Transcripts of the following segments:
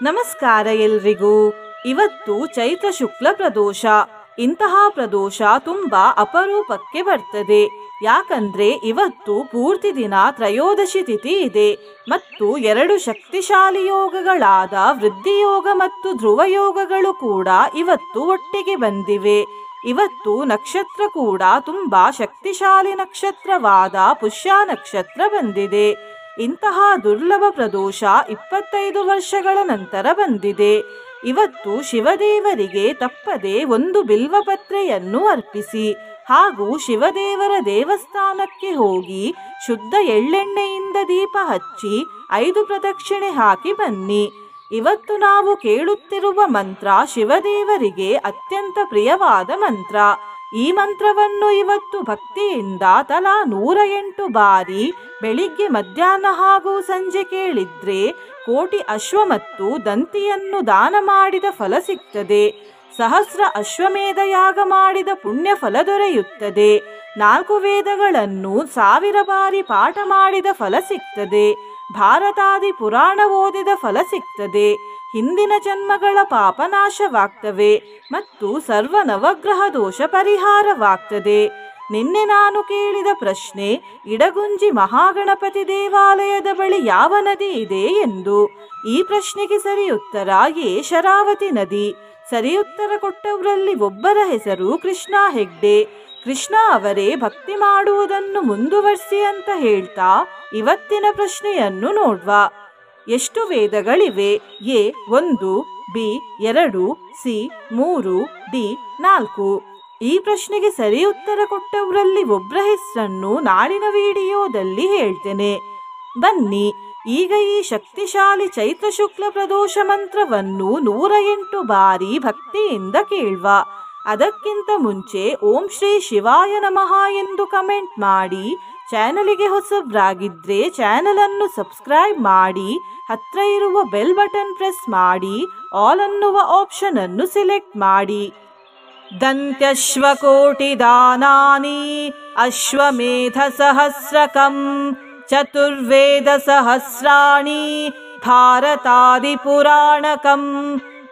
ನಮಸ್ಕಾರ ಎಲ್ರಿಗೂ. ಇವತ್ತು ಚೈತ್ರ ಶುಕ್ಲ ಪ್ರದೋಷ. ಇಂತಹ ಪ್ರದೋಷ ತುಂಬಾ ಅಪರೂಪಕ್ಕೆ ಬರ್ತದೆ. ಯಾಕಂದ್ರೆ ಇವತ್ತು ಪೂರ್ತಿ ದಿನ ತ್ರಯೋದಶಿ ತಿಥಿ ಇದೆ ಮತ್ತು 2 ಶಕ್ತಿಶಾಲಿ ಯೋಗಗಳಾದ ವೃದ್ಧಿಯೋಗ ಮತ್ತು ಧ್ರುವ ಯೋಗಗಳು ಕೂಡ ಇವತ್ತು ಒಟ್ಟಿಗೆ ಬಂದಿವೆ. ಇವತ್ತು ನಕ್ಷತ್ರ ಕೂಡ ತುಂಬಾ ಶಕ್ತಿಶಾಲಿ ನಕ್ಷತ್ರವಾದ ಪುಷ್ಯ ನಕ್ಷತ್ರ ಬಂದಿದೆ. ಇಂತಹ ದುರ್ಲಭ ಪ್ರದೋಷ 25 ವರ್ಷಗಳ ನಂತರ ಬಂದಿದೆ. ಇವತ್ತು ಶಿವದೇವರಿಗೆ ತಪ್ಪದೆ ಒಂದು ಬಿಲ್ವಪತ್ರೆಯನ್ನು ಅರ್ಪಿಸಿ ಹಾಗೂ ಶಿವದೇವರ ದೇವಸ್ಥಾನಕ್ಕೆ ಹೋಗಿ ಶುದ್ಧ ಎಳ್ಳೆಣ್ಣೆಯಿಂದ ದೀಪ ಹಚ್ಚಿ 5 ಪ್ರದಕ್ಷಿಣೆ ಹಾಕಿ ಬನ್ನಿ. ಇವತ್ತು ನಾವು ಕೇಳುತ್ತಿರುವ ಮಂತ್ರ ಶಿವದೇವರಿಗೆ ಅತ್ಯಂತ ಪ್ರಿಯವಾದ ಮಂತ್ರ. ಈ ಮಂತ್ರವನ್ನು ಇವತ್ತು ಭಕ್ತಿಯಿಂದ ತಲಾ 108 ಬಾರಿ ಬೆಳಿಗ್ಗೆ, ಮಧ್ಯಾಹ್ನ ಹಾಗೂ ಸಂಜೆ ಕೇಳಿದ್ರೆ ಕೋಟಿ ಅಶ್ವ ಮತ್ತು ದಂತಿಯನ್ನು ದಾನ ಮಾಡಿದ ಫಲ ಸಿಗ್ತದೆ. ಸಹಸ್ರ ಅಶ್ವಮೇಧ ಯಾಗ ಮಾಡಿದ ಪುಣ್ಯ ಫಲ ದೊರೆಯುತ್ತದೆ. 4 ವೇದಗಳನ್ನು 1000 ಬಾರಿ ಪಾಠ ಮಾಡಿದ ಫಲ ಸಿಗ್ತದೆ. ಭಾರತಾದಿ ಪುರಾಣ ಓದಿದ ಫಲ ಸಿಗ್ತದೆ. ಹಿಂದಿನ ಜನ್ಮಗಳ ಪಾಪನಾಶವಾಗ್ತವೆ ಮತ್ತು ಸರ್ವ ನವಗ್ರಹ ದೋಷ ಪರಿಹಾರವಾಗ್ತದೆ. ನಿನ್ನೆ ನಾನು ಕೇಳಿದ ಪ್ರಶ್ನೆ, ಇಡಗುಂಜಿ ಮಹಾಗಣಪತಿ ದೇವಾಲಯದ ಬಳಿ ಯಾವ ನದಿ ಇದೆ ಎಂದು. ಈ ಪ್ರಶ್ನೆಗೆ ಸರಿ ಉತ್ತರ ಎ. ಶರಾವತಿ ನದಿ. ಸರಿ ಉತ್ತರ ಕೊಟ್ಟವರಲ್ಲಿ ಒಬ್ಬರ ಹೆಸರು ಕೃಷ್ಣ ಹೆಗ್ಡೆ. ಕೃಷ್ಣ ಅವರೇ ಭಕ್ತಿ ಮಾಡುವುದನ್ನು ಮುಂದುವರಿಸಿ ಅಂತ ಹೇಳ್ತಾ ಇವತ್ತಿನ ಪ್ರಶ್ನೆಯನ್ನು ನೋಡ್ವ. ಎಷ್ಟು ವೇದಗಳಿವೆ? A 1, B 2, C 3, D 4. ಈ ಪ್ರಶ್ನೆಗೆ ಸರಿ ಉತ್ತರ ಕೊಟ್ಟವರಲ್ಲಿ ಒಬ್ಬರ ಹೆಸರನ್ನು ನಾಳಿನ ವಿಡಿಯೋದಲ್ಲಿ ಹೇಳ್ತೇನೆ. ಬನ್ನಿ ಈಗ ಈ ಶಕ್ತಿಶಾಲಿ ಚೈತ್ರ ಶುಕ್ಲ ಪ್ರದೋಷ ಮಂತ್ರವನ್ನು 108 ಬಾರಿ ಭಕ್ತಿಯಿಂದ ಕೇಳ್ವ. ಅದಕ್ಕಿಂತ ಮುಂಚೆ ಓಂ ಶ್ರೀ ಶಿವಾಯ ನಮಃ ಎಂದು ಕಮೆಂಟ್ ಮಾಡಿ. ಚಾನಲಿಗೆ ಹೊಸಬ್ರಾಗಿದ್ರೆ ಚಾನಲ್ ಅನ್ನು ಸಬ್ಸ್ಕ್ರೈಬ್ ಮಾಡಿ, ಹತ್ರ ಇರುವ ಬೆಲ್ ಬಟನ್ ಪ್ರೆಸ್ ಮಾಡಿ, ಆಲ್ ಅನ್ನುವ ಆಪ್ಷನ್ ಅನ್ನು ಸೆಲೆಕ್ಟ್ ಮಾಡಿ. ದಂತ್ಯಶ್ವಕೋಟಿ ದಾನಾನಿ ಅಶ್ವಮೇಧ ಸಹಸ್ರಕಂ ಚತುರ್ವೇದ ಸಹಸ್ರಾಣಿ ಭಾರತಾದಿ ಪುರಾಣಕಂ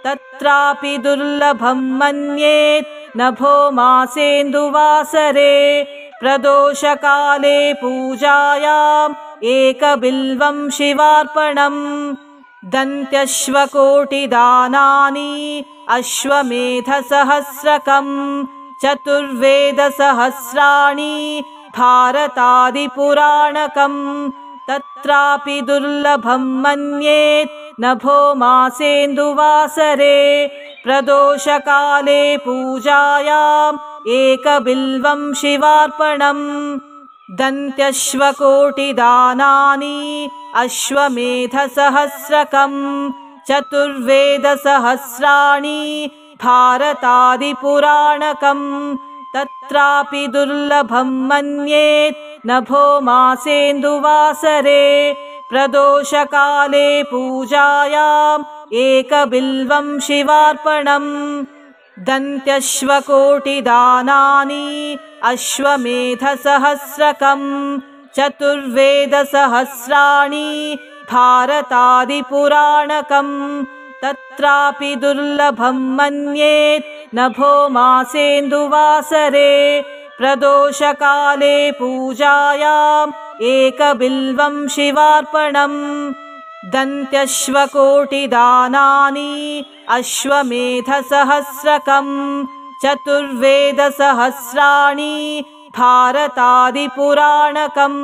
ತತ್ರಾಪಿ ದುರ್ಲಭಂ ಮನ್ಯೇತ್ ನಭೋ ಮಾಸೇಂದುವಾಸರೆ ಪ್ರದೋಷ ಕಾಲೇ ಪೂಜಾಯಾಂ ಏಕಬಿಲ್ವಂ ಶಿವಾರ್ಪಣಂ. ದಂತ್ಯಶ್ವಕೋಟಿ ದಾನಾನಿ ಅಶ್ವಮೇಧ ಸಹಸ್ರಕಂ ಚತುರ್ವೇದ ಸಹಸ್ರಾಣಿ ಭಾರತಾದಿ ಪುರಾಣಕಂ ತತ್ರಾಪಿ ದುರ್ಲಭಂ ಮನ್ಯೇತ್ ನಭೋ ಮಾಸೇಂದುವಾಸರೆ ಪ್ರದೋಷ ಕಾಲೇ ಪೂಜಾಯಾಂ ಏಕಬಿಲ್ವಂ ಶಿವಾರ್ಪಣಂ. ದಂತ್ಯಶ್ವಕೋಟಿ ದಾನಾನಿ ಅಶ್ವಮೇಧ ಸಹಸ್ರಕಂ ಚತುರ್ವೇದ ಸಹಸ್ರಾಣಿ ಭಾರತಾದಿ ಪುರಾಣಕಂ ತತ್ರಾಪಿ ದುರ್ಲಭಂ ಮನ್ಯೇತ್ ನಭೋ ಮಾಸೇಂದುವಾಸರೆ ಪ್ರದೋಷ ಕಾಲೇ ಪೂಜಾಯಾಂ ಏಕಬಿಲ್ವಂ ಶಿವಾರ್ಪಣಂ. ದಂತ್ಯಶ್ವಕೋಟಿ ದಾನಾನಿ ಅಶ್ವಮೇಧ ಸಹಸ್ರಕಂ ಚತುರ್ವೇದ ಸಹಸ್ರಾಣಿ ಭಾರತಾದಿ ಪುರಾಣಕಂ ತತ್ರಾಪಿ ದುರ್ಲಭಂ ಮನ್ಯೇತ್ ನಭೋ ಮಾಸೇಂದುವಾಸರೆ ಪ್ರದೋಷ ಕಾಲೇ ಪೂಜಾಯಾಂ ಏಕಬಿಲ್ವಂ ಶಿವಾರ್ಪಣಂ. ದಂತ್ಯಶ್ವಕೋಟಿ ದಾನಾನಿ ಅಶ್ವಮೇಧ ಸಹಸ್ರಕಂ ಚತುರ್ವೇದ ಸಹಸ್ರಾಣಿ ಭಾರತಾದಿ ಪುರಾಣಕಂ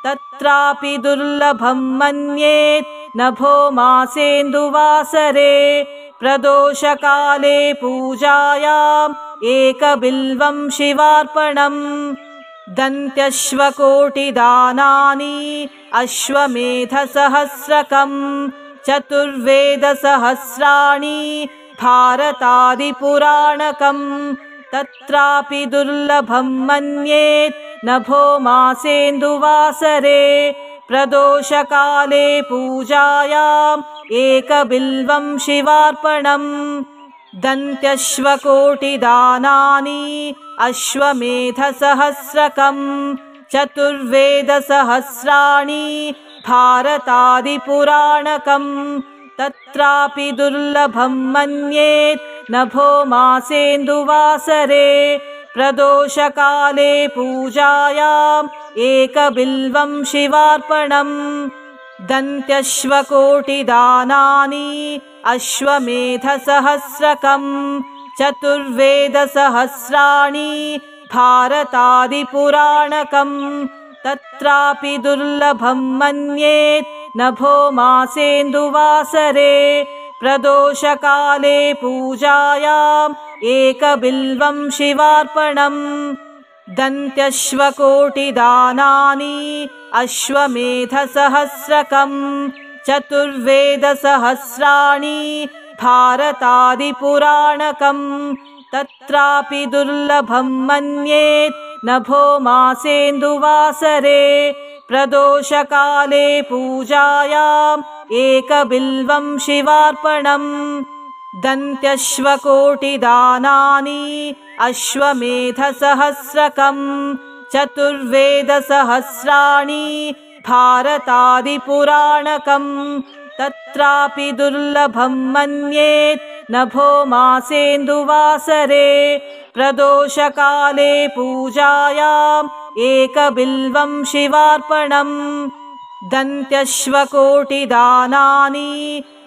ತತ್ರಾಪಿ ದುರ್ಲಭಂ ಮನ್ಯೇತ್ ನಭೋ ಮಾಸೇಂದುವಾಸರೆ ಪ್ರದೋಷ ಕಾಲೇ ಪೂಜಾಯಾಂ ಏಕಬಿಲ್ವಂ ಶಿವಾರ್ಪಣಂ. ದಂತ್ಯಶ್ವಕೋಟಿ ದಾನಾನಿ ಅಶ್ವಮೇಧ ಸಹಸ್ರಕಂ ಚತುರ್ವೇದ ಸಹಸ್ರಾಣಿ ಭಾರತಾದಿ ಪುರಾಣಕಂ ತತ್ರಾಪಿ ದುರ್ಲಭಂ ಮನ್ಯೇತ್ ನಭೋ ಮಾಸೇಂದುವಾಸರೆ ಪ್ರದೋಷ ಕಾಲೇ ಪೂಜಾಯಾಂ ಏಕಬಿಲ್ವಂ ಶಿವಾರ್ಪಣಂ. ದಂತ್ಯಶ್ವಕೋಟಿ ದಾನಾನಿ ಅಶ್ವಮೇಧ ಸಹಸ್ರಕಂ ಚತುರ್ವೇದ ಸಹಸ್ರಾಣಿ ಭಾರತಾದಿ ಪುರಾಣಕಂ तत्रापि दुर्लभं मन्येत् नभो मासेन्दुवासरे प्रदोषकाले पूजायाम् एकबिल्वं शिवार्पणम् दन्त्यश्वकोटिदानानि अश्वमेधसहस्रकम् चतुर्वेदसहस्राणि भारतादिपुराणकम् तत्रापि दुर्लभं मन्येत् नभो मासेन्दुवासरे प्रदोषकाले पूजायाम् एकबिल्वं शिवार्पणम् दन्त्यश्वकोटिदानानि अश्वमेधसहस्रकम् चतुर्वेदसहस्राणि भारतादिपुराणकम् तत्रापि दुर्लभं मन्येत् नभो मासेन्दुवासरे प्रदोषकाले पूजायाम् एकबिल्वं शिवार्पणम् दन्त्यश्वकोटिदानानि अश्वमेधसहस्रकम् चतुर्वेदसहस्राणि भारतादिपुराणकम् तत्रापि दुर्लभं मन्येत् नभो मासेन्दुवासरे प्रदोषकाले पूजायाम् एकबिल्वं शिवार्पणम् दन्त्यश्वकोटिदानानि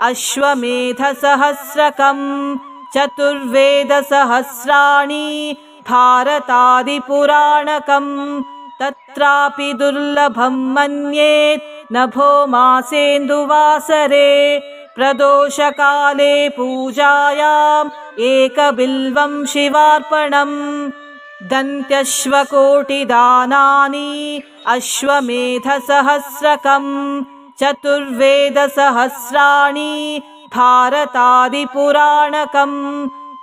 अश्वमेधसहस्रकम् चतुर्वेदसहस्राणि भारतादिपुराणकम् तत्रापि दुर्लभं मन्येत् नभो मासेन्दुवासरे प्रदोषकाले पूजायाम् एकबिल्वं शिवार्पणम् दन्त्यश्वकोटिदानानि अश्वमेधसहस्रकम् चतुर्वेदसहस्राणि भारतादिपुराणकम्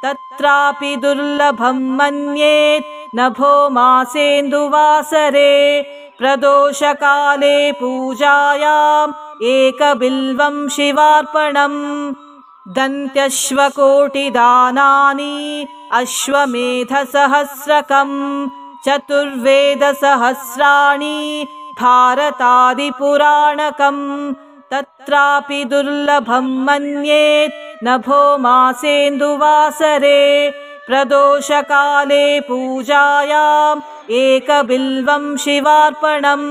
तत्रापि दुर्लभं मन्येत् नभो मासेन्दुवासरे प्रदोषकाले पूजायाम् एकबिल्वं शिवार्पणम् दन्त्यश्वकोटिदानानि अश्वमेधसहस्रकम् चतुर्वेदसहस्राणि भारतादिपुराणकम् तत्रापि दुर्लभं मन्येत् नभो मासेन्दुवासरे प्रदोषकाले पूजायाम् एकबिल्वं शिवार्पणम्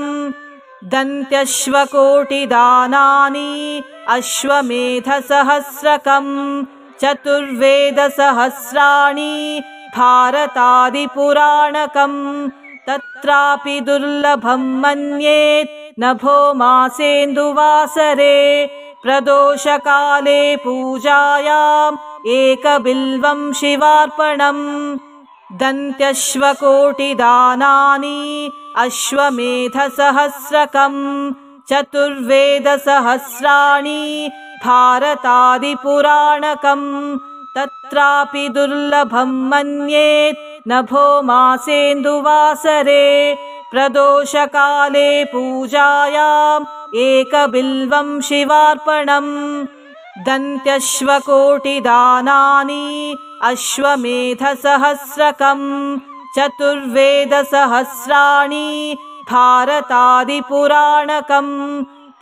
दन्त्यश्वकोटिदानानि अश्वमेधसहस्रकम् चतुर्वेदसहस्राणि भारतादिपुराणकम् तत्रापि दुर्लभं मन्येत् नभो मासेन्दुवासरे प्रदोषकाले पूजायाम् एकबिल्वं शिवार्पणम् दन्त्यश्वकोटिदानानि अश्वमेधसहस्रकम् चतुर्वेदसहस्राणि भारतादिपुराणकम् तत्रापि दुर्लभं मन्येत् नभो मासेन्दुवासरे प्रदोषकाले पूजायाम् एकबिल्वं शिवार्पणम् दन्त्यश्वकोटिदानानि अश्वमेधसहस्रकम् चतुर्वेदसहस्राणि भारतादिपुराणकम्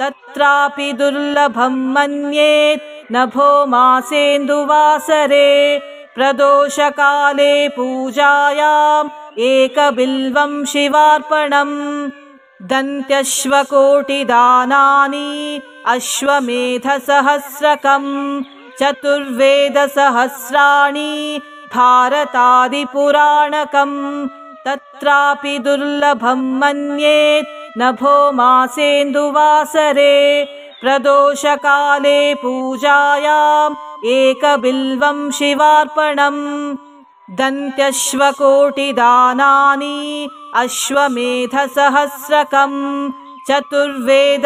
तत्रापि दुर्लभं मन्येत् नभो मासेन्दुवासरे प्रदोषकाले पूजायाम् एकबिल्वं शिवार्पणम् दन्त्यश्वकोटिदानानि अश्वमेधसहस्रकम् चतुर्वेदसहस्राणि भारतादिपुराणकम् तत्रापि दुर्लभं मन्येत् नभो मासेन्दुवासरे प्रदोषकाले पूजायाम् एकबिल्वं शिवार्पणम् दन्त्यश्वकोटिदानानि अश्वमेधसहस्रकम् चतुर्वेदसहस्राणि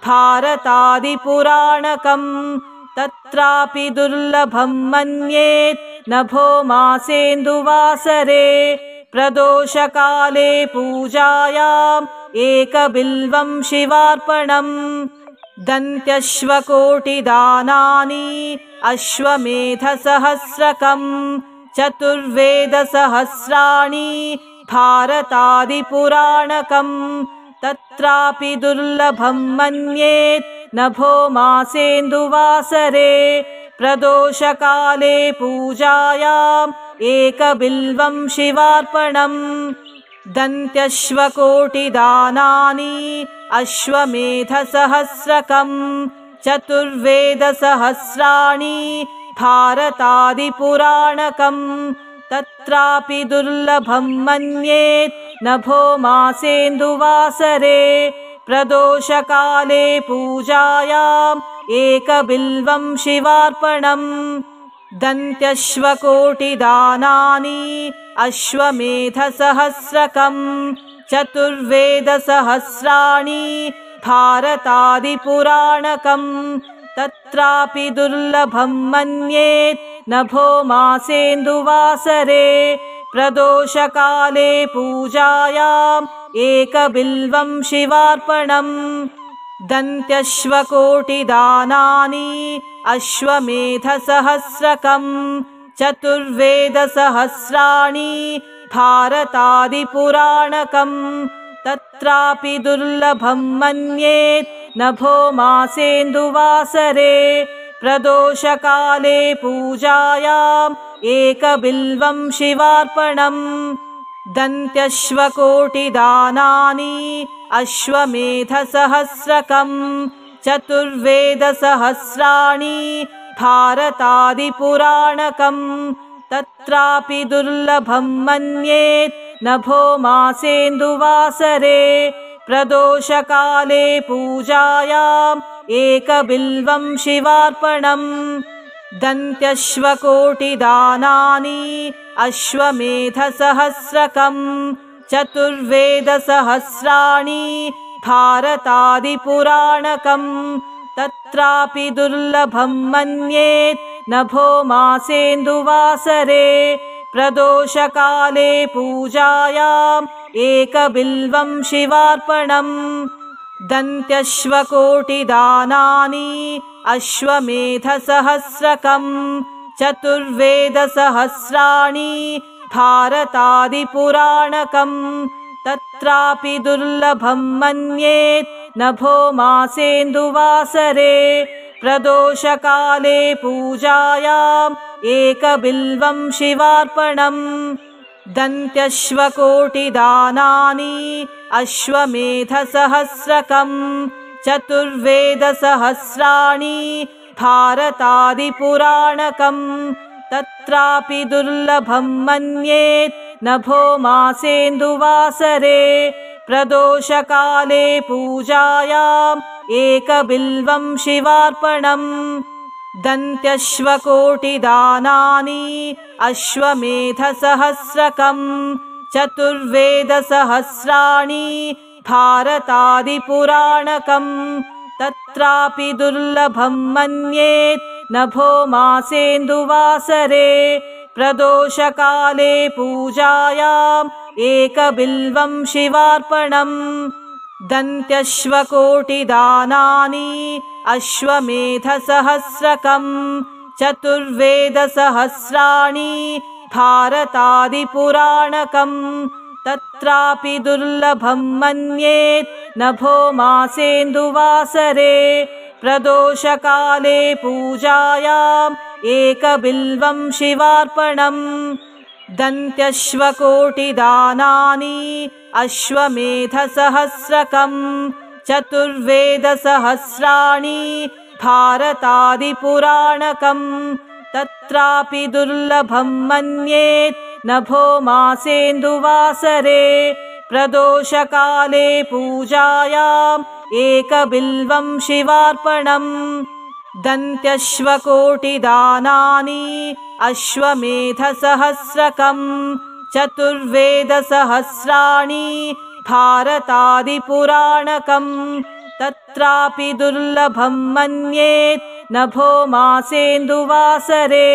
भारतादिपुराणकम् तत्रापि दुर्लभं मन्येत् नभो मासेन्दुवासरे प्रदोषकाले पूजायाम् एकबिल्वं शिवार्पणम् दन्त्यश्वकोटिदानानि अश्वमेधसहस्रकम् चतुर्वेदसहस्राणि भारतादिपुराणकम् तत्रापि दुर्लभं मन्येत् नभो मासेन्दुवासरे प्रदोषकाले पूजायाम् एकबिल्वं शिवार्पणम् दन्त्यश्वकोटिदानानि अश्वमेधसहस्रकम् चतुर्वेदसहस्राणि भारतादिपुराणकम् तत्रापि दुर्लभं मन्येत् नभो मासेन्दुवासरे प्रदोषकाले पूजायाम् एकबिल्वं शिवार्पणम् दन्त्यश्वकोटिदानानि अश्वमेधसहस्रकम् चतुर्वेदसहस्राणि भारतादिपुराणकम् तत्रापि दुर्लभं मन्येत् नभो मासेन्दुवासरे प्रदोषकाले पूजायाम् एकबिल्वं शिवार्पणम् दन्त्यश्वकोटिदानानि अश्वमेधसहस्रकम् चतुर्वेदसहस्राणि भारतादिपुराणकम् तत्रापि दुर्लभं मन्येत् नभो मासेन्दुवासरे प्रदोषकाले पूजायाम् एकबिल्वं शिवार्पणम् दन्त्यश्वकोटिदानानि अश्वमेधसहस्रकम् चतुर्वेदसहस्राणि भारतादिपुराणकम् तत्रापि दुर्लभं मन्येत् नभो मासेन्दुवासरे प्रदोषकाले पूजायाम् एकबिल्वं शिवार्पणम् दन्त्यश्वकोटिदानानि अश्वमेधसहस्रकम् चतुर्वेदसहस्राणि भारतादिपुराणकम् तत्रापि दुर्लभं मन्येत् नभो मासेन्दुवासरे प्रदोषकाले पूजायाम् एकबिल्वं शिवार्पणम् दन्त्यश्वकोटिदानानि अश्वमेधसहस्रकम् चतुर्वेदसहस्राणि भारतादिपुराणकम् तत्रापि दुर्लभं मन्येत् नभो मासेन्दुवासरे प्रदोषकाले पूजायाम् एकबिल्वं शिवार्पणम् दन्त्यश्वकोटिदानानि अश्वमेधसहस्रकम् चतुर्वेदसहस्राणि भारतादिपुराणकम् तत्रापि दुर्लभं मन्येत् नभो मासेन्दुवासरे प्रदोषकाले पूजायाम् एकबिल्वं शिवार्पणम् दन्त्यश्वकोटिदानानि अश्वमेधसहस्रकम् चतुर्वेदसहस्राणि भारतादिपुराणकम् तत्रापि दुर्लभं मन्येत् नभो मासेन्दुवासरे प्रदोषकाले पूजायाम् एकबिल्वं शिवार्पणम् दन्त्यश्वकोटिदानानि अश्वमेधसहस्रकम् चतुर्वेदसहस्राणि भारतादिपुराणकम् तत्रापि दुर्लभं मन्येत् नभो मासेन्दुवासरे प्रदोषकाले पूजायाम् एकबिल्वं शिवार्पणम् दन्त्यश्वकोटिदानानि अश्वमेधसहस्रकम् चतुर्वेदसहस्राणि भारतादिपुराणकम् तत्रापि दुर्लभं मन्येत् नभो मासेन्दुवासरे प्रदोषकाले पूजायाम् एकबिल्वं शिवार्पणम् दन्त्यश्वकोटिदानानि अश्वमेधसहस्रकम् चतुर्वेदसहस्राणि भारतादिपुराणकम् तत्रापि दुर्लभं मन्येत् नभो मासेन्दुवासरे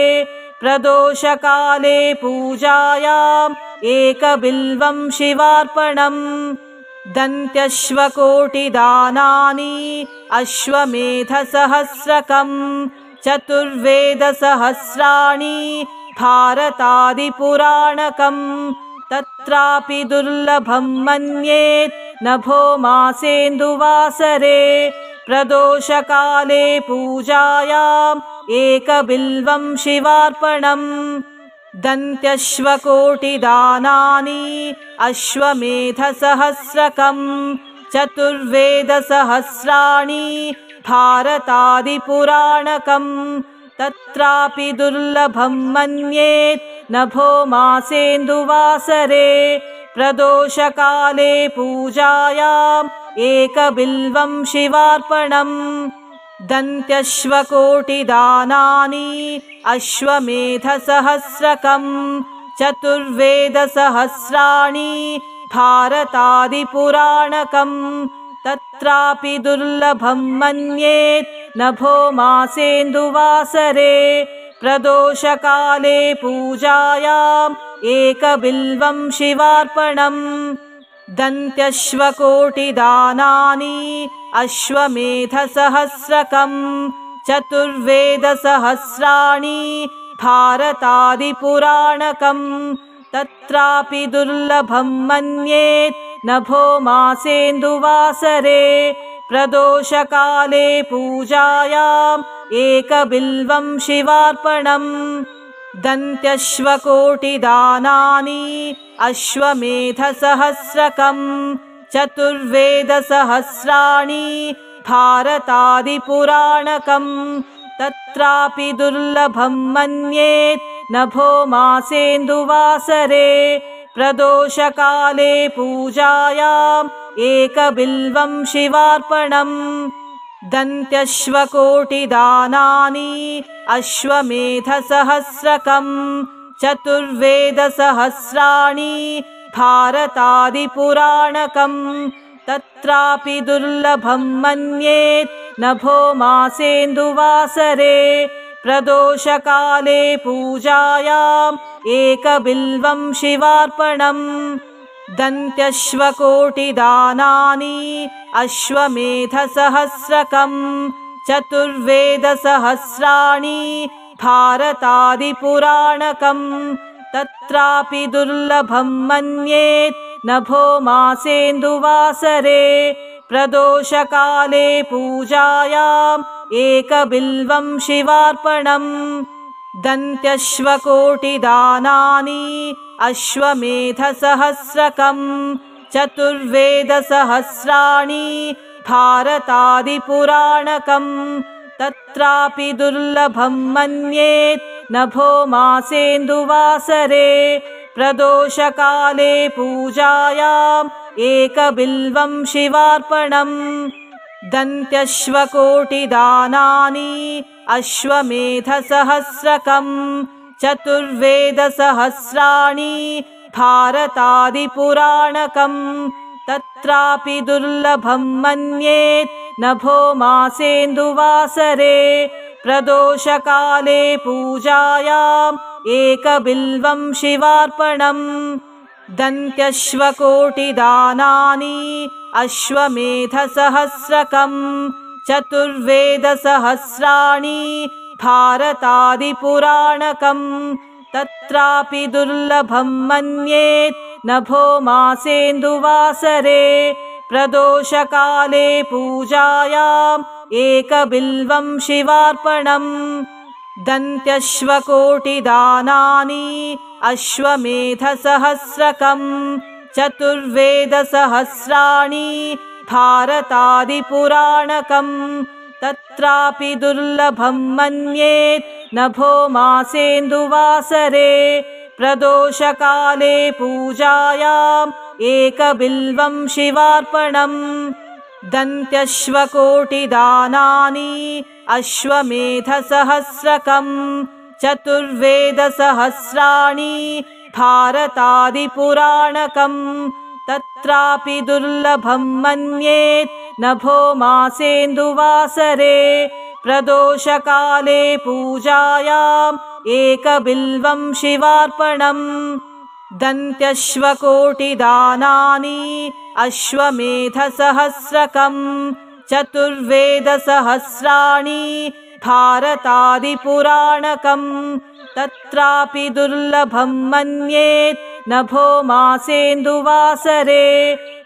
प्रदोषकाले पूजायाम् एकबिल्वं शिवार्पणम् दन्त्यश्वकोटिदानानि अश्वमेधसहस्रकम् चतुर्वेदसहस्राणि भारतादिपुराणकम् तत्रापि दुर्लभं मन्येत् नभो मासेन्दुवासरे प्रदोषकाले पूजायाम् एकबिल्वं शिवार्पणम् दन्त्यश्वकोटिदानानि अश्वमेधसहस्रकम् चतुर्वेदसहस्राणि भारतादिपुराणकम् तत्रापि दुर्लभं मन्येत् नभो मासेन्दुवासरे प्रदोषकाले पूजायाम् एकबिल्वं शिवार्पणम् दन्त्यश्वकोटिदानानि अश्वमेधसहस्रकम् चतुर्वेदसहस्राणि भारतादिपुराणकम् तत्रापि दुर्लभं मन्येत् नभो मासेन्दुवासरे प्रदोषकाले पूजायाम् एकबिल्वं शिवार्पणम् दन्त्यश्वकोटिदानानि अश्वमेधसहस्रकम् चतुर्वेदसहस्राणि भारतादिपुराणकम् तत्रापि दुर्लभं मन्येत् नभो मासेन्दुवासरे प्रदोषकाले पूजायाम् एकबिल्वं शिवार्पणम् दन्त्यश्वकोटिदानानि अश्वमेधसहस्रकम् चतुर्वेदसहस्राणि भारतादिपुराणकम् तत्रापि दुर्लभं मन्येत् नभो मासेन्दुवासरे प्रदोषकाले पूजायाम् एकबिल्वं शिवार्पणम् दन्त्यश्वकोटिदानानि अश्वमेधसहस्रकम् चतुर्वेदसहस्राणि भारतादिपुराणकम् तत्रापि दुर्लभं मन्येत् नभो मासेन्दुवासरे प्रदोषकाले पूजायाम् एकबिल्वं शिवार्पणम् दन्त्यश्वकोटिदानानि अश्वमेधसहस्रकम् चतुर्वेदसहस्राणि भारतादिपुराणकम् तत्रापि दुर्लभं मन्येत् नभो मासेन्दुवासरे प्रदोषकाले पूजायाम् एकबिल्वं शिवार्पणम् दन्त्यश्वकोटिदानानि अश्वमेधसहस्रकम् चतुर्वेदसहस्राणि भारतादिपुराणकम् तत्रापि दुर्लभं मन्येत् नभो मासेन्दुवासरे प्रदोषकाले पूजायाम् एकबिल्वं शिवार्पणम् दन्त्यश्वकोटिदानानि अश्वमेधसहस्रकम् चतुर्वेदसहस्राणि भारतादिपुराणकम् तत्रापि दुर्लभं मन्येत् नभो मासेन्दुवासरे प्रदोषकाले पूजायाम् एकबिल्वं शिवार्पणम् दन्त्यश्वकोटिदानानि अश्वमेधसहस्रकम् चतुर्वेदसहस्राणि भारतादिपुराणकम् तत्रापि दुर्लभं मन्येत् नभो मासेन्दुवासरे प्रदोषकाले पूजायाम् एकबिल्वं शिवार्पणम् दन्त्यश्वकोटिदानानि अश्वमेधसहस्रकम् चतुर्वेदसहस्राणि भारतादिपुराणकम् तत्रापि दुर्लभं मन्येत् नभो मासेन्दुवासरे प्रदोषकाले पूजायाम् एकबिल्वं शिवार्पणम् दन्त्यश्वकोटिदानानि अश्वमेधसहस्रकम् चतुर्वेदसहस्राणि भारतादिपुराणकम् तत्रापि दुर्लभं मन्येत् नभो मासेन्दुवासरे प्रदोषकाले पूजायाम् एकबिल्वं शिवार्पणम् दन्त्यश्वकोटिदानानि अश्वमेधसहस्रकम् चतुर्वेदसहस्राणि भारतादिपुराणकम् तत्रापि दुर्लभं मन्येत् नभो मासेन्दुवासरे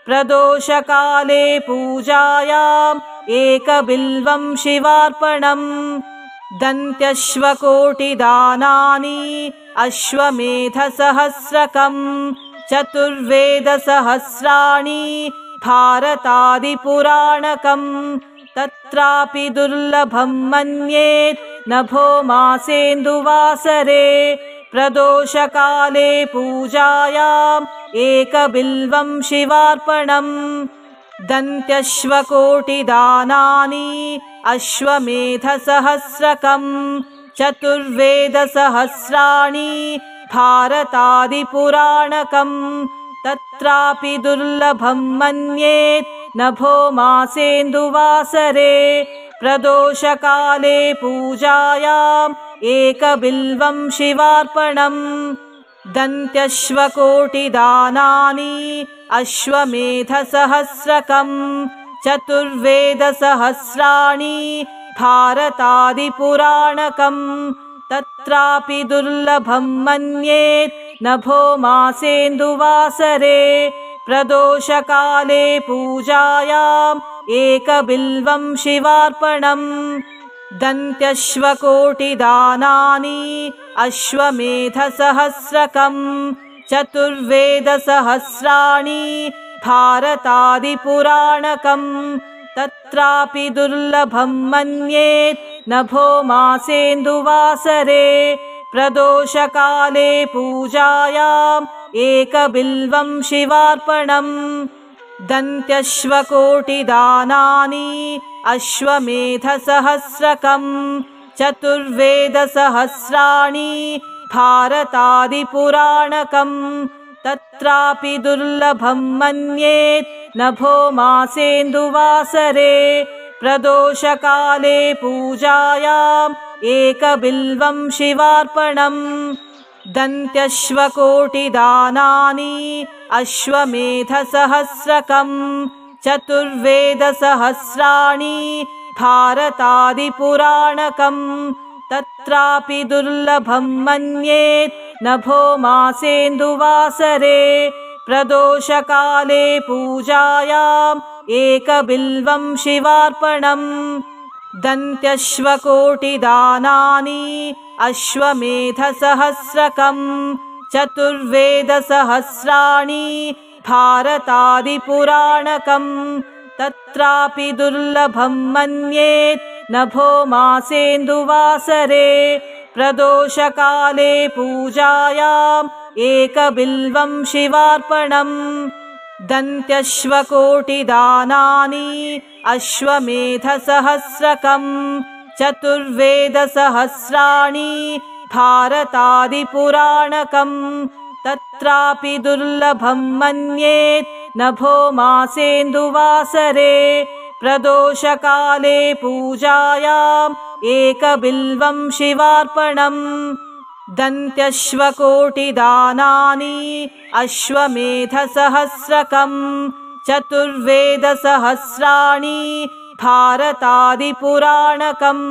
प्रदोषकाले पूजायाम् एकबिल्वं शिवार्पणम् दन्त्यश्वकोटिदानानि अश्वमेधसहस्रकम् चतुर्वेदसहस्राणि भारतादिपुराणकम् तत्रापि दुर्लभं मन्येत् नभो मासेन्दुवासरे प्रदोषकाले पूजायाम् एकबिल्वं शिवार्पणम् दन्त्यश्वकोटिदानानि अश्वमेधसहस्रकम् चतुर्वेदसहस्राणि भारतादिपुराणकम् तत्रापि दुर्लभं मन्येत् नभो मासेन्दुवासरे प्रदोषकाले पूजायाम् एकबिल्वं शिवार्पणम् दन्त्यश्वकोटिदानानि अश्वमेधसहस्रकम् चतुर्वेदसहस्राणि भारतादिपुराणकम् तत्रापि दुर्लभं मन्येत् नभो मासेन्दुवासरे प्रदोषकाले पूजायाम् एकबिल्वं शिवार्पणम् दन्त्यश्वकोटिदानानि अश्वमेधसहस्रकम् चतुर्वेदसहस्राणि भारतादिपुराणकम् तत्रापि दुर्लभं मन्येत् नभो मासेन्दुवासरे प्रदोषकाले पूजायाम् एकबिल्वं शिवार्पणम् दन्त्यश्वकोटिदानानि अश्वमेधसहस्रकम् चतुर्वेदसहस्राणि भारतादिपुराणकम् तत्रापि दुर्लभं मन्येत् नभो मासेन्दुवासरे प्रदोषकाले पूजायाम् एकबिल्वं शिवार्पणम् दन्त्यश्वकोटिदानानि अश्वमेधसहस्रकम् चतुर्वेदसहस्राणि भारतादिपुराणकम् तत्रापि दुर्लभं मन्येत् नभो मासेन्दुवासरे प्रदोषकाले पूजायाम् एकबिल्वं शिवार्पणम् दन्त्यश्वकोटिदानानि अश्वमेधसहस्रकम् चतुर्वेदसहस्राणि भारतादिपुराणकम् तत्रापि दुर्लभं मन्येत् नभो मासेन्दुवासरे प्रदोषकाले पूजायाम् एकबिल्वं शिवार्पणम् दन्त्यश्वकोटिदानानि अश्वमेधसहस्रकम् चतुर्वेदसहस्राणि भारतादिपुराणकम् तत्रापि दुर्लभं मन्येत् नभो मासेन्दुवासरे प्रदोषकाले पूजायाम् एकबिल्वं शिवार्पणम् दन्त्यश्वकोटिदानानि अश्वमेधसहस्रकम् चतुर्वेदसहस्राणि भारतादिपुराणकम्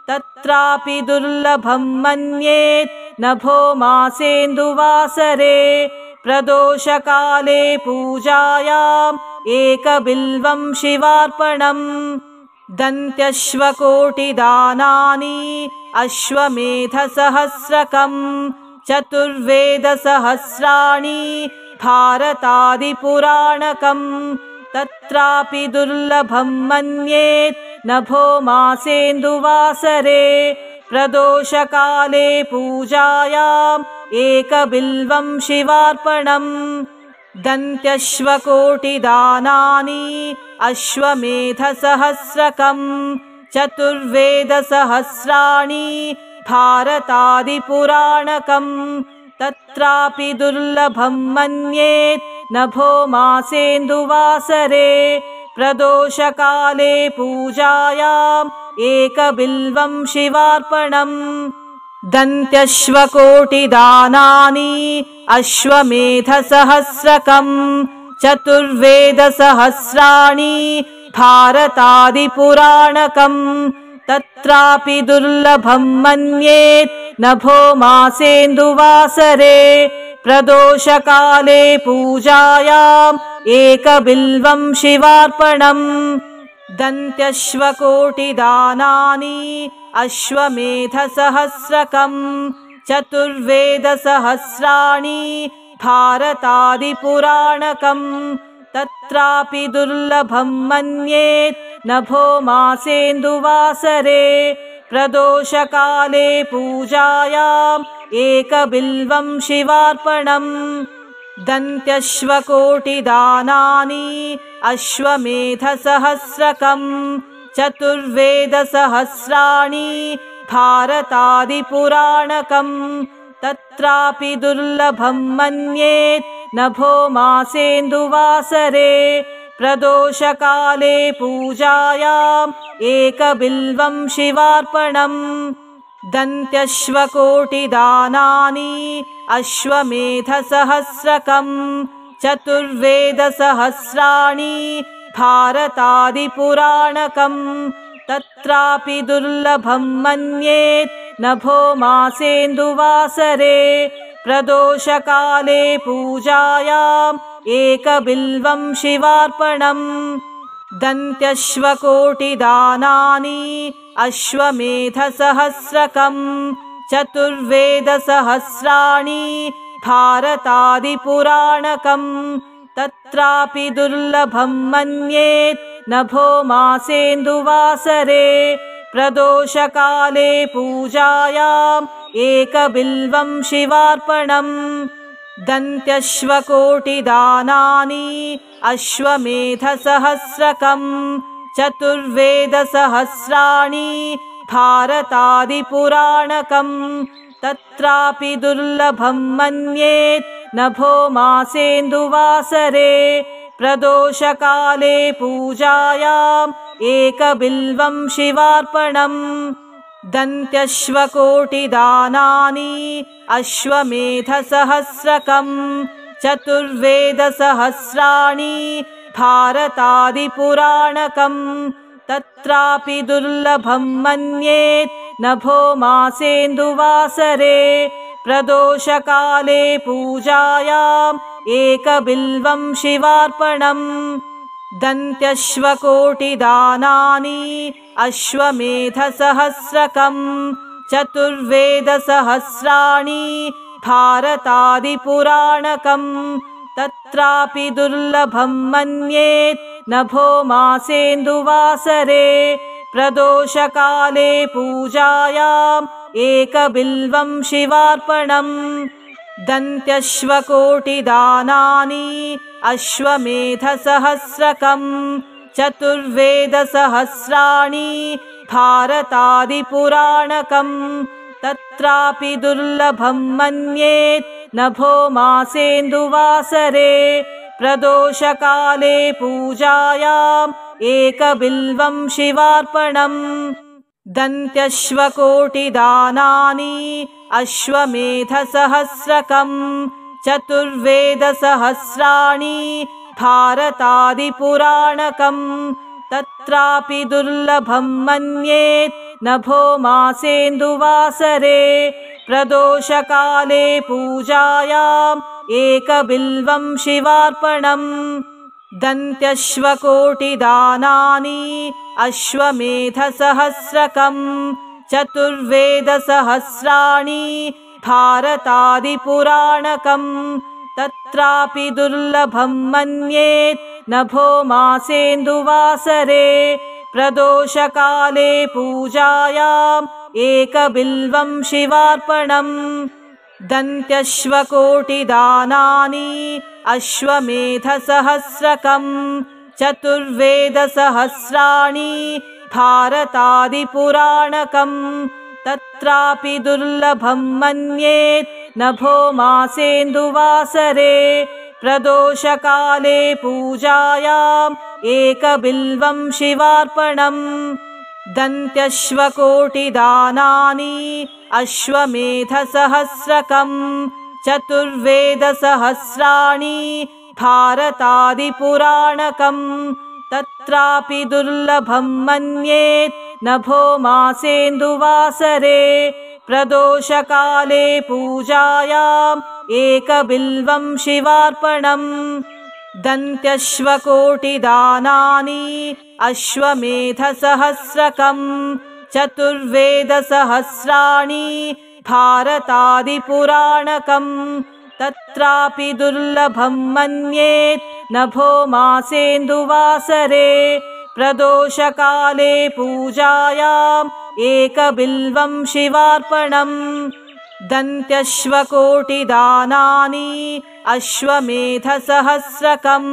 तत्रापि दुर्लभं मन्येत् नभो मासेन्दुवासरे प्रदोषकाले पूजायाम् एकबिल्वं शिवार्पणम् दन्त्यश्वकोटिदानानि अश्वमेधसहस्रकम् चतुर्वेदसहस्राणि भारतादिपुराणकम् तत्रापि दुर्लभं मन्येत् नभो मासेन्दुवासरे प्रदोषकाले पूजायाम् एकबिल्वं शिवार्पणम् दन्त्यश्वकोटिदानानि अश्वमेधसहस्रकम् चतुर्वेदसहस्राणि भारतादिपुराणकम् तत्रापि दुर्लभं मन्येत् नभो मासेन्दुवासरे प्रदोषकाले पूजायाम् एकबिल्वं शिवार्पणम् दन्त्यश्वकोटिदानानि अश्वमेधसहस्रकम् चतुर्वेदसहस्राणि भारतादिपुराणकम् तत्रापि दुर्लभं मन्येत् नभो मासेन्दुवासरे प्रदोषकाले पूजायाम् एकबिल्वं शिवार्पणम् दन्त्यश्वकोटिदानानि अश्वमेधसहस्रकम् चतुर्वेदसहस्राणि भारतादिपुराणकम् तत्रापि दुर्लभं मन्येत् नभो मासेन्दुवासरे प्रदोषकाले पूजायाम् एकबिल्वं शिवार्पणम् दन्त्यश्वकोटिदानानि अश्वमेधसहस्रकम् चतुर्वेदसहस्राणि भारतादिपुराणकम् तत्रापि दुर्लभं मन्येत् नभो मासेन्दुवासरे प्रदोषकाले पूजायाम् एकबिल्वं शिवार्पणम् दन्त्यश्वकोटिदानानि अश्वमेधसहस्रकम् चतुर्वेदसहस्राणि भारतादिपुराणकम् तत्रापि दुर्लभं मन्येत् नभो मासेन्दुवासरे प्रदोषकाले पूजायाम् एकबिल्वं शिवार्पणम् दन्त्यश्वकोटिदानानि अश्वमेधसहस्रकम् चतुर्वेदसहस्राणि भारतादिपुराणकम् तत्रापि दुर्लभं मन्येत् नभो मासेन्दुवासरे प्रदोषकाले पूजायाम् एकबिल्वं शिवार्पणम् दन्त्यश्वकोटिदानानि अश्वमेधसहस्रकम् चतुर्वेदसहस्राणि भारतादिपुराणकम् तत्रापि दुर्लभं मन्येत् नभो मासेन्दुवासरे प्रदोषकाले पूजायाम् एकबिल्वं शिवार्पणम् दन्त्यश्वकोटिदानानि अश्वमेधसहस्रकम् चतुर्वेदसहस्राणि भारतादिपुराणकम् तत्रापि दुर्लभं मन्येत् नभो मासेन्दुवासरे प्रदोषकाले पूजायाम् एकबिल्वं शिवार्पणम् दन्त्यश्वकोटिदानानि अश्वमेधसहस्रकम् चतुर्वेदसहस्राणि भारतादिपुराणकम् तत्रापि दुर्लभं मन्येत् नभो मासेन्दुवासरे प्रदोषकाले पूजायाम् एकबिल्वं शिवार्पणम् दन्त्यश्वकोटिदानानि अश्वमेधसहस्रकम् चतुर्वेदसहस्राणि भारतादिपुराणकम् तत्रापि दुर्लभं मन्येत् नभो मासेन्दुवासरे प्रदोषकाले पूजायाम् एकबिल्वं शिवार्पणम् दन्त्यश्वकोटिदानानि अश्वमेधसहस्रकम् चतुर्वेदसहस्राणि भारतादिपुराणकम् तत्रापि दुर्लभं मन्येत् नभो मासेन्दुवासरे प्रदोषकाले पूजायाम् एकबिल्वं शिवार्पणम् दन्त्यश्वकोटिदानानि अश्वमेधसहस्रकम् चतुर्वेदसहस्राणि भारतादिपुराणकम् तत्रापि दुर्लभं मन्येत् नभो मासेन्दुवासरे प्रदोषकाले पूजायाम् एकबिल्वं शिवार्पणम् दन्त्यश्वकोटिदानानि अश्वमेधसहस्रकम् चतुर्वेदसहस्राणि भारतादिपुराणकम् तत्रापि दुर्लभं मन्येत् नभो मासेन्दुवासरे प्रदोषकाले पूजायाम् एकबिल्वं शिवार्पणम् दन्त्यश्वकोटिदानानि अश्वमेधसहस्रकम् चतुर्वेदसहस्राणि भारतादिपुराणकम् तत्रापि दुर्लभं मन्येत् नभो मासेन्दुवासरे प्रदोषकाले पूजायाम् एकबिल्वं शिवार्पणम् दन्त्यश्वकोटिदानानि अश्वमेधसहस्रकं चतुर्वेदसहस्राणि भारतादिपुराणकम् तत्रापि दुर्लभं मन्येत् नभो मासेन्दुवासरे प्रदोषकाले पूजायाम् एकबिल्वं शिवार्पणम् दन्त्यश्वकोटिदानानि अश्वमेधसहस्रकं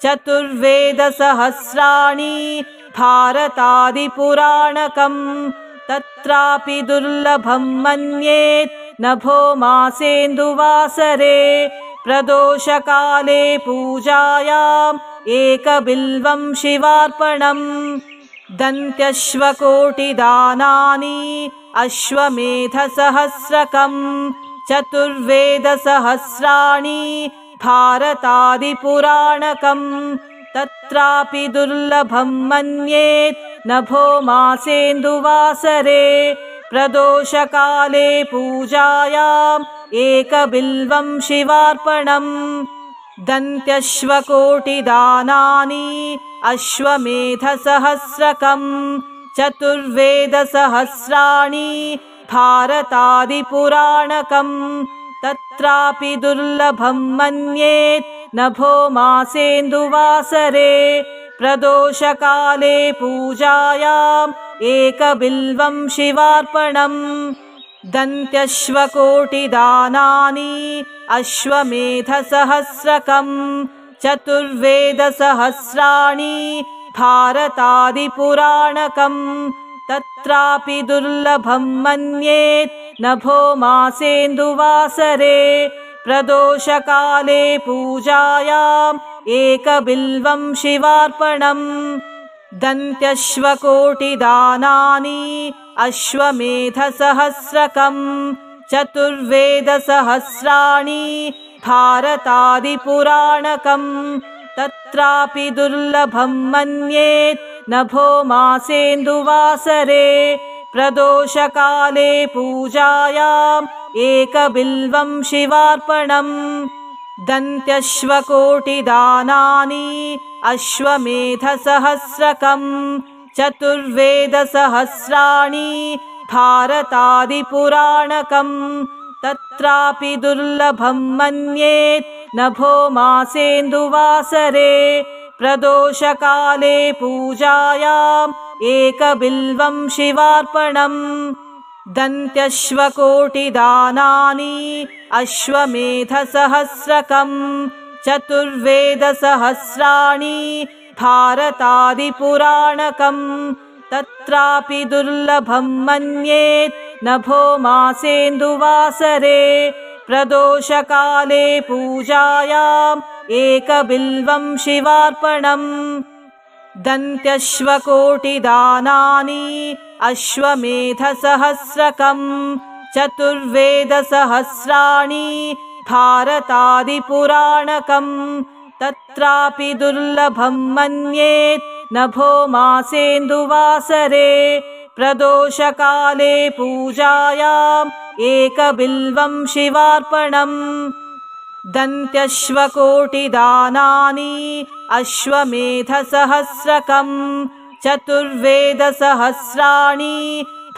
चतुर्वेदसहस्राणि भारतादिपुराणकम् तत्रापि दुर्लभं मन्येत् नभो मासेन्दुवासरे प्रदोषकाले पूजायाम् एकबिल्वं शिवार्पणम् दन्त्यश्वकोटिदानानि अश्वमेधसहस्रकं चतुर्वेदसहस्राणि भारतादिपुराणकम् तत्रापि दुर्लभं मन्येत् नभो मासेन्दुवासरे प्रदोषकाले पूजायाम् एकबिल्वं शिवार्पणम् दन्त्यश्वकोटिदानानि अश्वमेधसहस्रकं चतुर्वेदसहस्राणि भारतादिपुराणकम् तत्रापि दुर्लभं मन्येत् नभो मासेन्दुवासरे प्रदोषकाले पूजायाम् एकबिल्वं शिवार्पणम् दन्त्यश्वकोटिदानानि अश्वमेधसहस्रकं चतुर्वेदसहस्राणि भारतादिपुराणकम् तत्रापि दुर्लभं मन्येत् नभो मासेन्दुवासरे प्रदोषकाले पूजायाम् एकबिल्वं शिवार्पणम् दन्त्यश्वकोटिदानानि अश्वमेधसहस्रकं चतुर्वेदसहस्राणि भारतादिपुराणकम् तत्रापि दुर्लभं मन्येत् नभो मासेन्दुवासरे प्रदोषकाले पूजायाम् एकबिल्वं शिवार्पणम् दन्त्यश्वकोटिदानानि अश्वमेधसहस्रकं चतुर्वेदसहस्राणि भारतादिपुराणकम् तत्रापि दुर्लभं मन्येत् नभो मासेन्दुवासरे प्रदोषकाले पूजायाम् एकबिल्वं शिवार्पणम् दन्त्यश्वकोटिदानानि अश्वमेधसहस्रकं चतुर्वेदसहस्राणि भारतादिपुराणकम् तत्रापि दुर्लभं मन्येत् नभो मासेन्दुवासरे प्रदोषकाले पूजायाम् एकबिल्वं शिवार्पणम् दन्त्यश्वकोटिदानानि अश्वमेधसहस्रकं चतुर्वेदसहस्राणि भारतादिपुराणकम् तत्रापि दुर्लभं मन्येत् नभो मासेन्दुवासरे प्रदोषकाले पूजायाम् एकबिल्वं शिवार्पणम् दन्त्यश्वकोटिदानानि अश्वमेधसहस्रकं चतुर्वेदसहस्राणि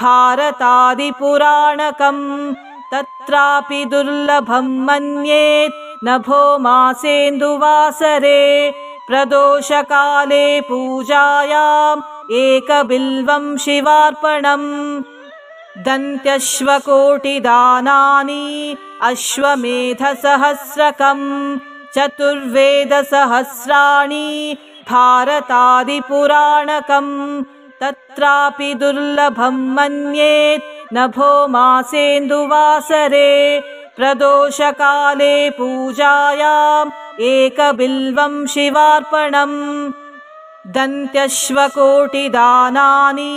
भारतादिपुराणकम् तत्रापि दुर्लभं मन्येत् नभो मासेन्दुवासरे प्रदोषकाले पूजायाम् एकबिल्वं शिवार्पणम् दन्त्यश्वकोटिदानानि अश्वमेधसहस्रकं चतुर्वेदसहस्राणि भारतादिपुराणकम् तत्रापि दुर्लभं मन्येत् नभो मासेन्दुवासरे प्रदोषकाले पूजायाम् एकबिल्वं शिवार्पणम् दन्त्यश्वकोटिदानानि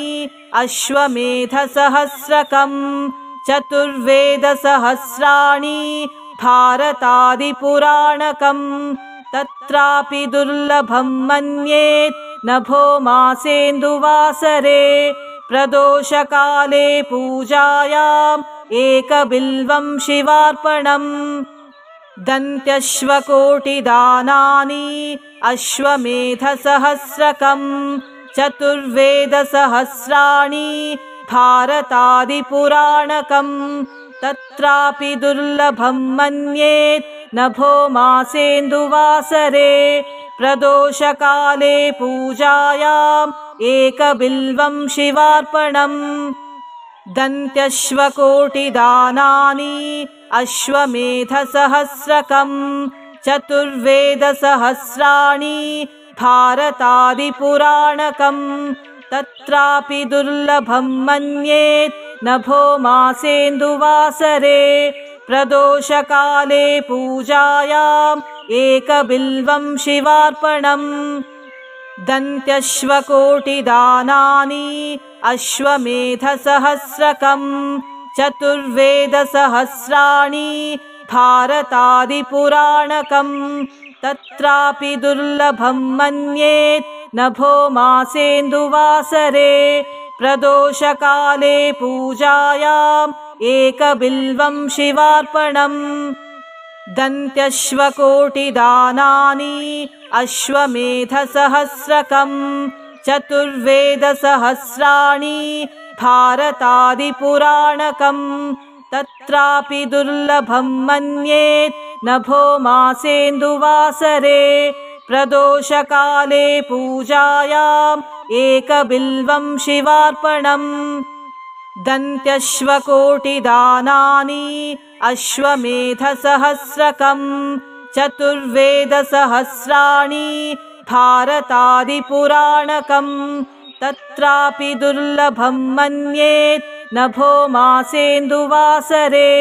अश्वमेधसहस्रकं चतुर्वेदसहस्राणि भारतादिपुराणकम् तत्रापि दुर्लभं मन्येत् नभो मासेन्दुवासरे प्रदोषकाले पूजायाम् एकबिल्वं शिवार्पणम् दन्त्यश्वकोटिदानानि अश्वमेधसहस्रकम् चतुर्वेदसहस्राणि भारतादिपुराणकम् तत्रापि दुर्लभं मन्येत् नभो मासेन्दुवासरे प्रदोषकाले पूजायाम् एकबिल्वं शिवार्पणम् दन्त्यश्वकोटिदानानि अश्वमेधसहस्रकम् चतुर्वेदसहस्राणि भारतादिपुराणकम् तत्रापि दुर्लभं मन्येत् नभो मासेन्दुवासरे प्रदोषकाले पूजायाम् एकबिल्वं शिवार्पणम् दन्त्यश्वकोटिदानानि अश्वमेधसहस्रकम् चतुर्वेदसहस्राणि भारतादिपुराणकम् तत्रापि दुर्लभं मन्येत् नभो मासेन्दुवासरे प्रदोषकाले पूजायाम् एकबिल्वं शिवार्पणम् दन्त्यश्वकोटिदानानि अश्वमेधसहस्रकम् चतुर्वेदसहस्राणि भारतादिपुराणकम् तत्रापि दुर्लभं मन्येत् नभो मासेन्दुवासरे प्रदोषकाले पूजायाम् एकबिल्वं शिवार्पणम् दन्त्यश्वकोटिदानानि अश्वमेधसहस्रकम् चतुर्वेदसहस्राणि भारतादिपुराणकम् तत्रापि दुर्लभं मन्येत् नभो मासेन्दुवासरे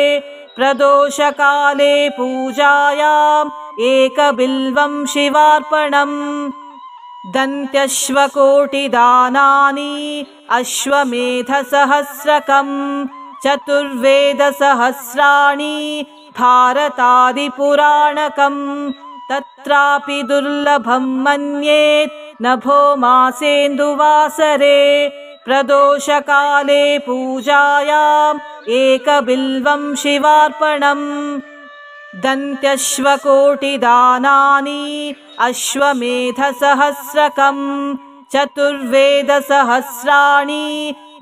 प्रदोषकाले पूजायाम् एकबिल्वं शिवार्पणम् दन्त्यश्वकोटिदानानि अश्वमेधसहस्रकम् चतुर्वेदसहस्राणि भारतादिपुराणकम् तत्रापि दुर्लभं मन्येत् नभो मासेन्दुवासरे प्रदोषकाले पूजायाम् एकबिल्वं शिवार्पणम् दन्त्यश्वकोटिदानानि अश्वमेधसहस्रकम् चतुर्वेदसहस्राणि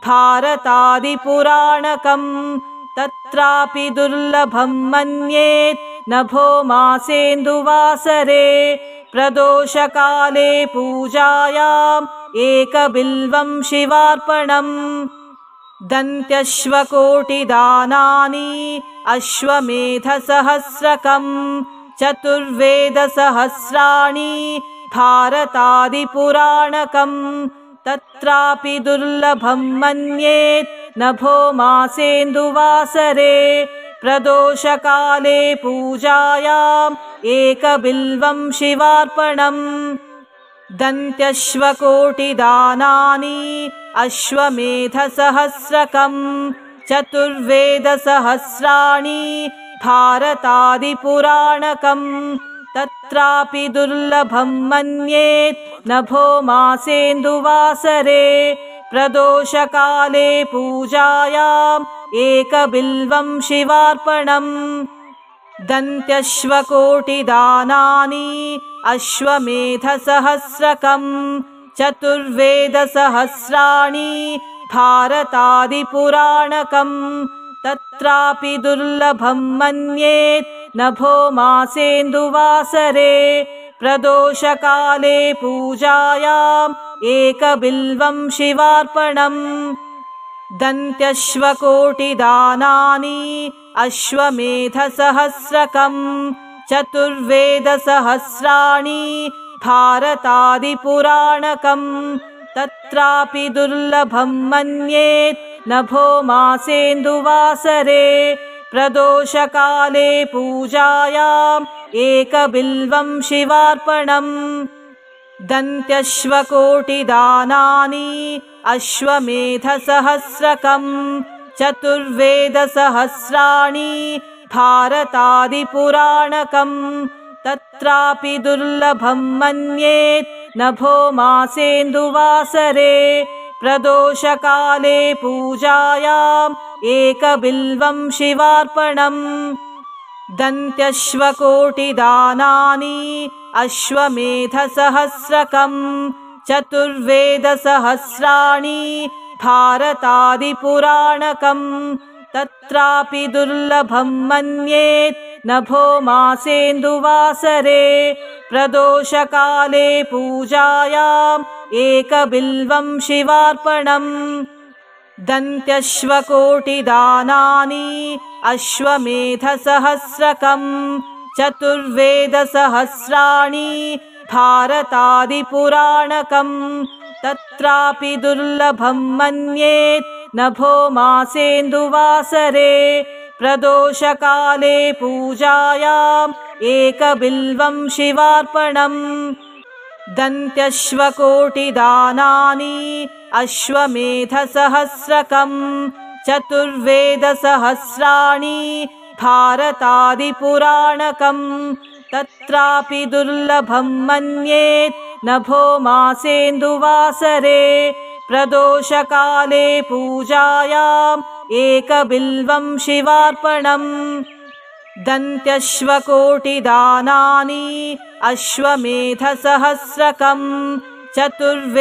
भारतादिपुराणकम् तत्रापि दुर्लभं मन्येत् नभो मासेन्दुवासरे प्रदोषकाले पूजायाम् एकबिल्वं शिवार्पणम् दन्त्यश्वकोटिदानानि अश्वमेधसहस्रकम् चतुर्वेदसहस्राणि भारतादिपुराणकम् तत्रापि दुर्लभं मन्येत् नभो मासेन्दुवासरे प्रदोषकाले पूजायाम् एकबिल्वं शिवार्पणम् दन्त्यश्वकोटिदानानि अश्वमेधसहस्रकम् चतुर्वेदसहस्राणि भारतादिपुराणकम् तत्रापि दुर्लभं मन्येत् नभो मासेन्दुवासरे प्रदोषकाले पूजायाम् एकबिल्वं शिवार्पणम् दन्त्यश्वकोटिदानानि अश्वमेधसहस्रकम् चतुर्वेदसहस्राणि भारतादिपुराणकम् तत्रापि दुर्लभं मन्येत् नभो मासेन्दुवासरे प्रदोषकाले पूजायाम् एकबिल्वं शिवार्पणम् दन्त्यश्वकोटिदानानि अश्वमेधसहस्रकम् चतुर्वेदसहस्राणि भारतादिपुराणकम् तत्रापि दुर्लभं मन्येत् नभो मासेन्दुवासरे प्रदोषकाले पूजायाम् एकबिल्वं शिवार्पणम् दन्त्यश्वकोटिदानानि अश्वमेधसहस्रकम् चतुर्वेदसहस्राणि भारतादिपुराणकम् तत्रापि दुर्लभं मन्येत् नभो मासेन्दुवासरे प्रदोषकाले पूजायाम् एकबिल्वं शिवार्पणम् दन्त्यश्वकोटिदानानि अश्वमेधसहस्रकं चतुर्वेदसहस्राणि भारतादिपुराणकम् तत्रापि दुर्लभं मन्येत् नभो मासेन्दुवासरे प्रदोषकाले पूजायाम् एकबिल्वं शिवार्पणम् दन्त्यश्वकोटिदानानि अश्वमेधसहस्रकं चतुर्वेदसहस्राणि भारतादिपुराणकम् तत्रापि दुर्लभं मन्येत् नभो मासेन्दुवासरे प्रदोषकाले पूजायाम् एकबिल्वं शिवार्पणम् दन्त्यश्वकोटिदानानि अश्वमेधसहस्रकं चतुर्वेदसहस्राणि भारतादिपुराणकम् तत्रापि दुर्लभं मन्येत् नभो मासेन्दुवासरे प्रदोषकाले पूजायाम् एकबिल्वं शिवार्पणम् दन्त्यश्वकोटिदानानि अश्वमेधसहस्रकं चतुर्वेदसहस्राणि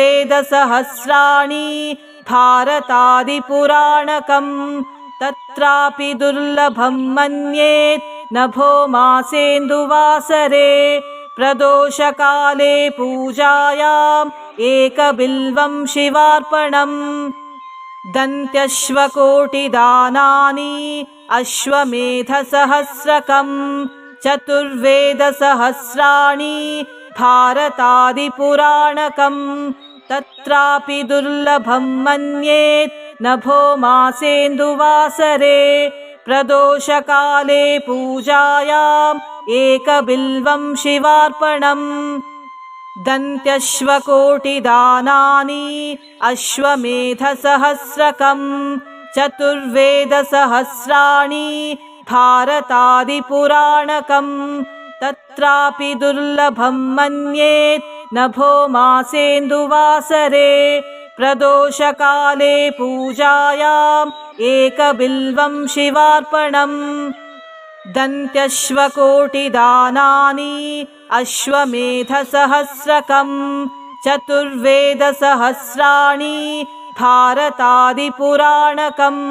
भारतादिपुराणकम् तत्रापि दुर्लभं मन्येत् नभो मासेन्दुवासरे प्रदोषकाले पूजायाम् एकबिल्वं शिवार्पणम् दन्त्यश्वकोटिदानानि अश्वमेधसहस्रकं चतुर्वेदसहस्राणि भारतादिपुराणकम् तत्रापि दुर्लभं मन्येत् नभो मासेन्दुवासरे प्रदोषकाले पूजायाम् एकबिल्वं शिवार्पणम् दन्त्यश्वकोटिदानानि अश्वमेधसहस्रकं चतुर्वेदसहस्राणि भारतादिपुराणकम् तत्रापि दुर्लभं मन्येत् नभो मासेन्दुवासरे प्रदोषकाले पूजायाम् एकबिल्वं शिवार्पणम् दन्त्यश्वकोटिदानानि अश्वमेधसहस्रकं चतुर्वेदसहस्राणि भारतादिपुराणकम्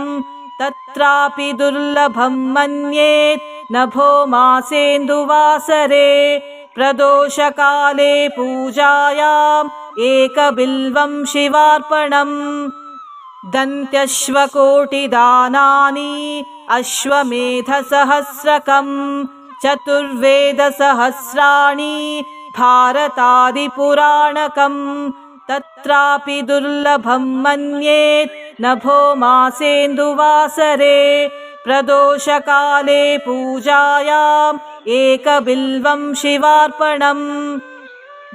तत्रापि दुर्लभं मन्येत् नभो मासेन्दुवासरे प्रदोषकाले पूजायाम् एकबिल्वं शिवार्पणम् दन्त्यश्वकोटिदानानि अश्वमेधसहस्रकं चतुर्वेदसहस्राणि भारतादिपुराणकम् तत्रापि दुर्लभं मन्येत् नभो मासेन्दुवासरे प्रदोषकाले पूजायाम् एकबिल्वं शिवार्पणम्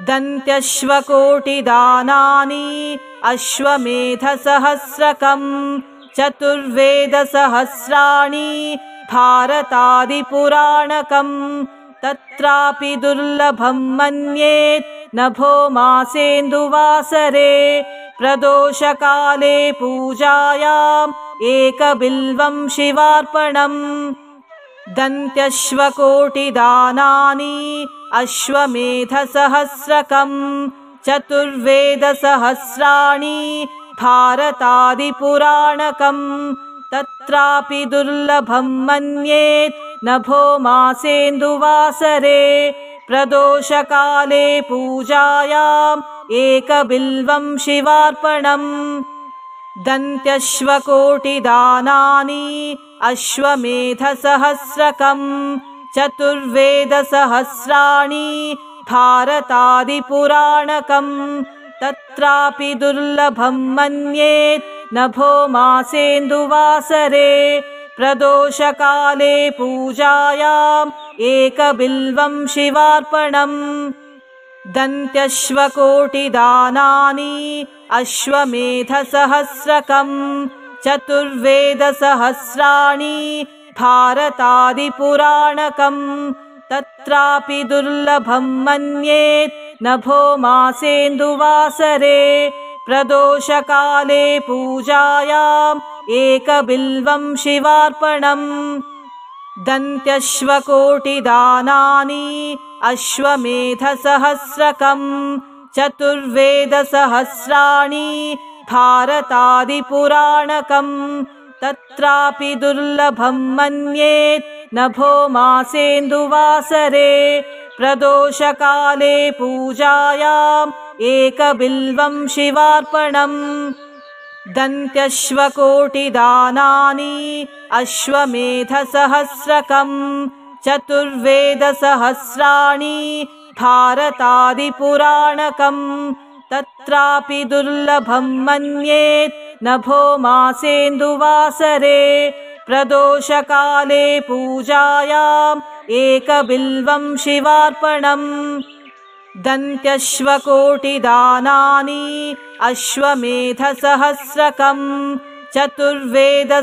दन्त्यश्वकोटिदानानि अश्वमेधसहस्रकं चतुर्वेदसहस्राणि भारतादिपुराणकम् तत्रापि दुर्लभं मन्येत् नभो मासेन्दुवासरे प्रदोषकाले पूजायाम् एकबिल्वं शिवार्पणम् दन्त्यश्वकोटिदानानि अश्वमेधसहस्रकं चतुर्वेदसहस्राणि भारतादिपुराणकम् तत्रापि दुर्लभं मन्येत् नभो मासेन्दुवासरे प्रदोषकाले पूजायाम् एकबिल्वं शिवार्पणम् दन्त्यश्वकोटिदानानि अश्वमेधसहस्रकं चतुर्वेदसहस्राणि भारतादिपुराणकम् तत्रापि दुर्लभं मन्येत् नभो मासेन्दुवासरे प्रदोषकाले पूजायाम् एकबिल्वं शिवार्पणम् दन्त्यश्वकोटिदानानि अश्वमेधसहस्रकं चतुर्वेदसहस्राणि भारतादिपुराणकम् तत्रापि दुर्लभं मन्येत् नभो मासेन्दुवासरे प्रदोषकाले पूजायाम् एकबिल्वं शिवार्पणम् दन्त्यश्वकोटिदानानि अश्वमेधसहस्रकम् चतुर्वेदसहस्राणि भारतादिपुराणकम् तत्रापि दुर्लभं मन्येत् नभो मासेन्दुवासरे प्रदोषकाले पूजायाम् एकबिल्वं शिवार्पणम् दन्त्यश्वकोटिदानानि अश्वमेधसहस्रकम् चतुर्वेदसहस्राणि भारतादिपुराणकम् तत्रापि दुर्लभं मन्येत् नभो मासेन्दुवासरे प्रदोषकाले पूजायाम् एकबिल्वं शिवार्पणम् दन्त्यश्वकोटिदानानि अश्वमेधसहस्रकम् चतुर्वेदसहस्राणि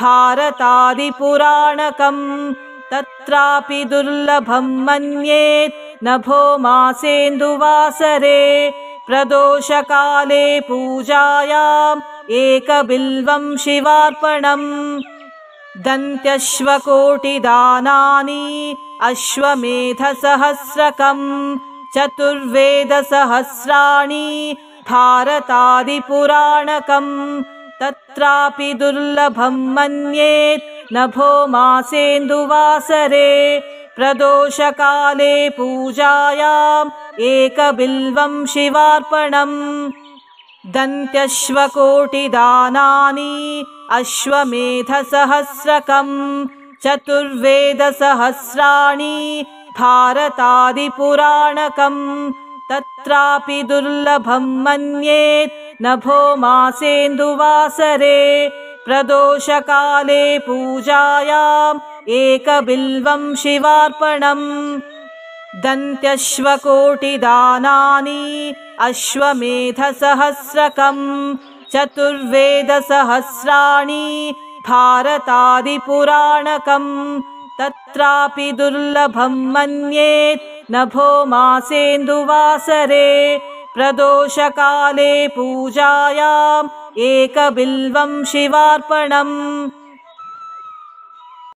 भारतादिपुराणकम् तत्रापि दुर्लभं मन्येत् नभो मासेन्दुवासरे प्रदोषकाले पूजायाम् एकबिल्वं शिवार्पणम् दन्त्यश्वकोटिदानानि अश्वमेधसहस्रकम् चतुर्वेदसहस्राणि भारतादिपुराणकम् तत्रापि दुर्लभं मन्येत् नभो मासेन्दुवासरे प्रदोषकाले पूजायाम् एकबिल्वं शिवार्पणम् दन्त्यश्वकोटिदानानि अश्वमेधसहस्रकम् चतुर्वेदसहस्राणि भारतादिपुराणकम् तत्रापि दुर्लभं मन्येत् नभो मासेन्दुवासरे प्रदोषकाले पूजायाम् एकबिल्वं शिवार्पणम् दन्त्यश्वकोटिदानानि अश्वमेधसहस्रकम् चतुर्वेदसहस्राणि भारतादिपुराणकम् तत्रापि दुर्लभं मन्येत् नभो मासेन्दुवासरे प्रदोषकाले पूजायाम् एकबिल्वं शिवार्पणम्